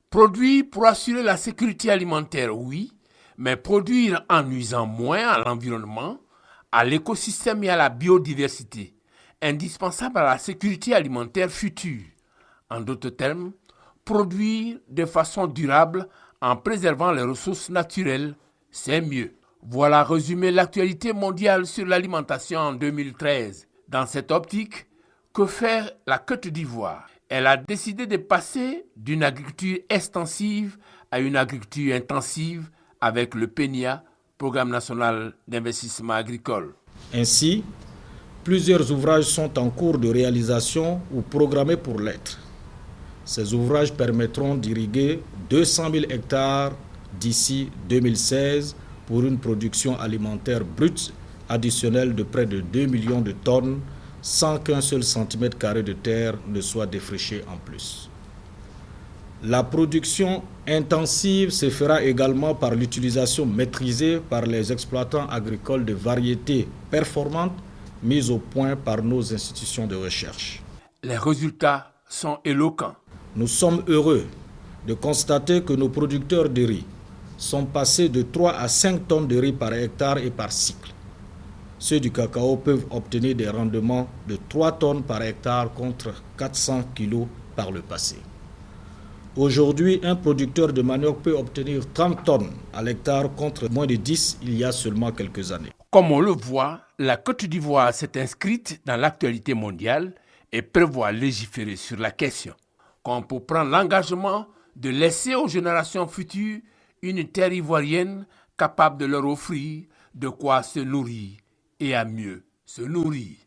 Produire pour assurer la sécurité alimentaire, oui, mais produire en nuisant moins à l'environnement, à l'écosystème et à la biodiversité, indispensable à la sécurité alimentaire future. En d'autres termes, produire de façon durable en préservant les ressources naturelles, c'est mieux. Voilà résumé l'actualité mondiale sur l'alimentation en 2013. Dans cette optique, que fait la Côte d'Ivoire? Elle a décidé de passer d'une agriculture extensive à une agriculture intensive avec le PNIA, Programme national d'investissement agricole. Ainsi, plusieurs ouvrages sont en cours de réalisation ou programmés pour l'être. Ces ouvrages permettront d'irriguer 200 000 hectares d'ici 2016 pour une production alimentaire brute additionnelle de près de 2 millions de tonnes sans qu'un seul centimètre carré de terre ne soit défriché en plus. La production intensive se fera également par l'utilisation maîtrisée par les exploitants agricoles de variétés performantes mises au point par nos institutions de recherche. Les résultats sont éloquents. Nous sommes heureux de constater que nos producteurs de riz sont passés de 3 à 5 tonnes de riz par hectare et par cycle. Ceux du cacao peuvent obtenir des rendements de 3 tonnes par hectare contre 400 kg par le passé. Aujourd'hui, un producteur de manioc peut obtenir 30 tonnes à l'hectare contre moins de 10 il y a seulement quelques années. Comme on le voit, la Côte d'Ivoire s'est inscrite dans l'actualité mondiale et prévoit légiférer sur la question, comme pour prendre l'engagement de laisser aux générations futures une terre ivoirienne capable de leur offrir de quoi se nourrir et à mieux se nourrir.